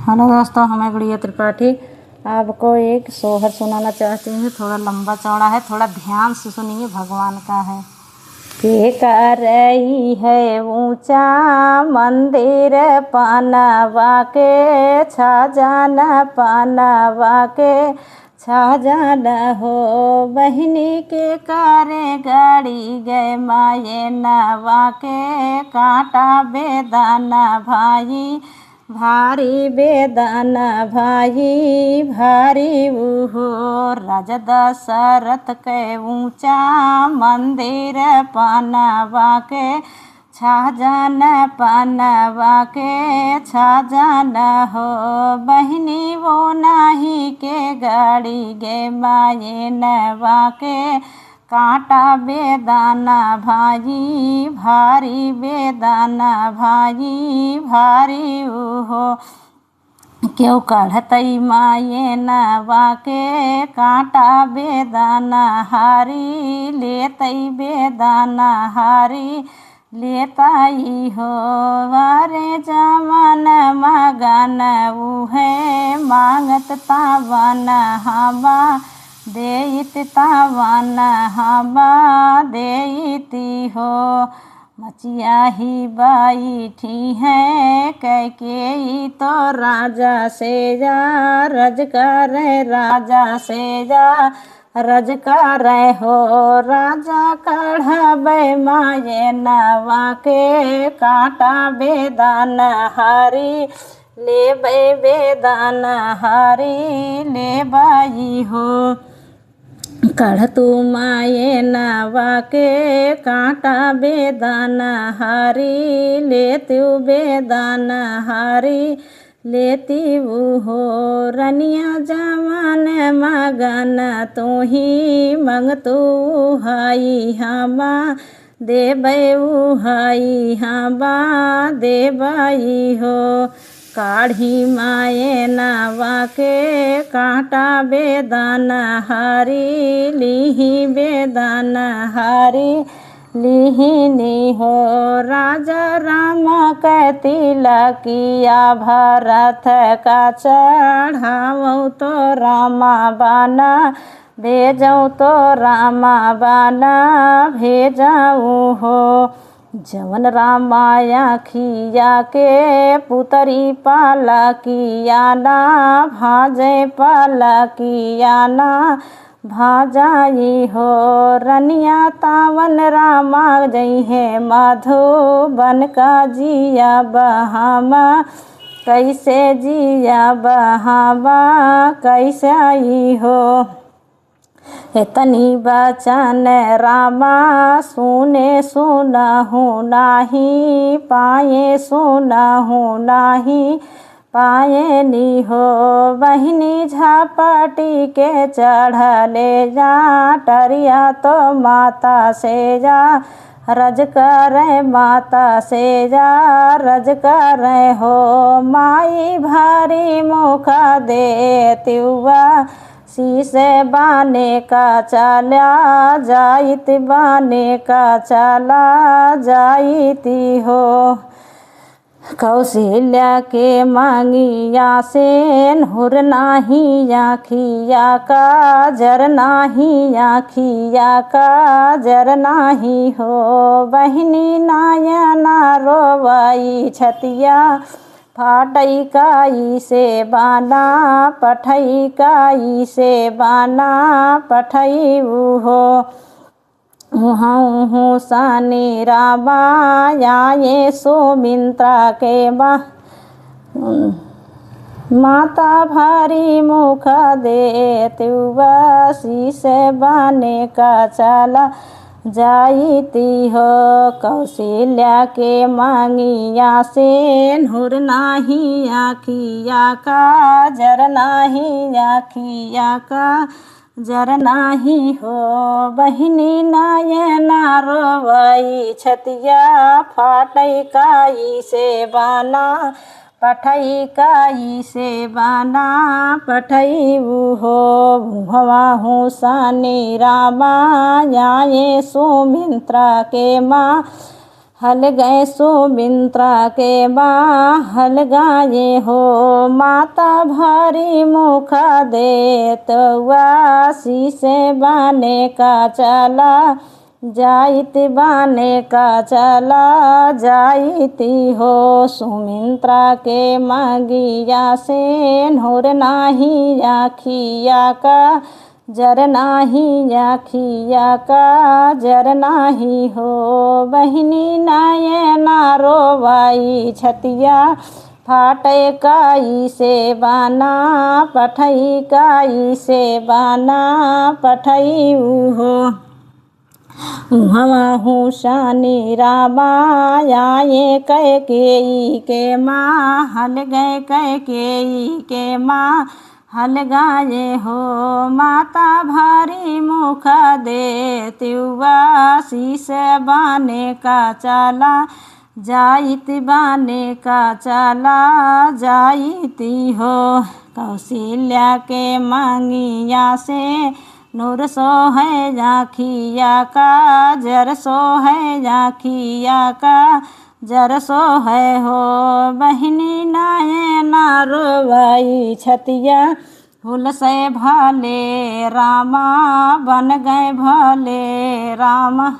Hello दोस्तों, मैं गुड़िया त्रिपाठी आपको एक सोहर सुनाना चाहती हूँ। थोड़ा लंबा चौड़ा है, थोड़ा ध्यान से सुनिए, भगवान का है। के कर रही है ऊंचा मंदिर पानवा के, छा जाना पानवा के, छा जाना हो बहिनी के करे गाड़ी गए माये नवा के, कांटा बेदाना भाई भारी बेदाना भाई भारी उहो राजा दशरथ के ऊंचा मंदिर पानवा के, छा जाना पानवा के, छा जाना हो बहिनी वो नाही के गाड़ी गे माये नवा के, कांटा बेदाना भाई भारी बेदाना भाई भारी उहो क्यों काढ़तई माये नवा के, कांटा बेदाना हारी लेतई बेदाना हारी लेताई हो वारे जमन मगन उहे मांगत तावन हवा देइत तावन हवा देती हो। मचिया ही बैठी है कैकेयी तो राजा से जा रज करे राजा से जा रज करे हो राजा कढ़बे माये नवा के, कांटा बेदान हारी लेबे बेदान हारी लेबाई हो। कढ़ तू माये नवा के कांटा बेदाना हारी लेती बेदाना हारी लेती हो रनिया जवान मगन तू ही मंग तू हाई हमा देबै हाई हमा देबाई हो। काढ़ी माये नवा के कांटा बेदाना हारी लीही बेदाना हारी लीहिनी हो। राजा राम के तिलकिया भरत का चढ़ावो तो रामा बाना भेजऊँ तो रामा बाना भेजाऊँ हो। जवन रामाया खिया के पुतरी पाला किया ना भाजे पाला किया ना भाजाई हो रनिया तावन रामा जई है मधुबन का जिया बहामा कैसे जिया बहामा कैसे आई हो। इतनी बचन रामा सुने सुनहु नाही पाए सुनहु नाही पाए नी हो। बहिनी झापटी के चढ़ले जा टरिया तो माता से जा रज करे माता से जा रज करे हो। माई भारी मुख देती हुआ शीशे बाने का चला जाइत बाने का चला जाइती हो। कौशल्या के मांगिया से नहुर नाही आखिया का जर नाही आखिया का जर नाही हो। बहिनी नायना रोवाई छतिया फाटई काई से बाना पठई काई से बाना पठई हो। हूँ सानी राबा ये सुमित्रा के माता भारी मुख देती बसी से बाने का चला जाइती हो। कौशल्या के मांगिया से नहुर नाही आखिया का जर नाही आखिया का जर नाही हो। बहिनी नायना रोवई छतिया फाटई काई से बाना पठई काई से बाना पठई हो। भवा हूँ सानी रामा ये सुमित्रा के माँ हल गए सुमित्रा के माँ हल गाये हो माता भारी मुख देत वासी से बाने का चला जाइत बाने का चला जाइती हो सुमित्रा के मागिया से नूर नाही आखिया का जर नाही आखिया का जर नाही हो बहिनी नयना रोवाई छतिया फाटे काई से बाना पठई काई से बाना पठई हो हवा हुशानी रामा आए कैकेयी के माँ हल गए कैकेयी के माँ हल गाये हो माता भारी मुख देती वासी से बाने का चला जाइत बाने का चला जाइती हो कौशल्या के मांगिया से नूर सो है जाखिया का जर सो है जाखिया का जर सो है हो बहिनी नयना रोवाई छतिया फूल से भले रामा बन गए भले रामा।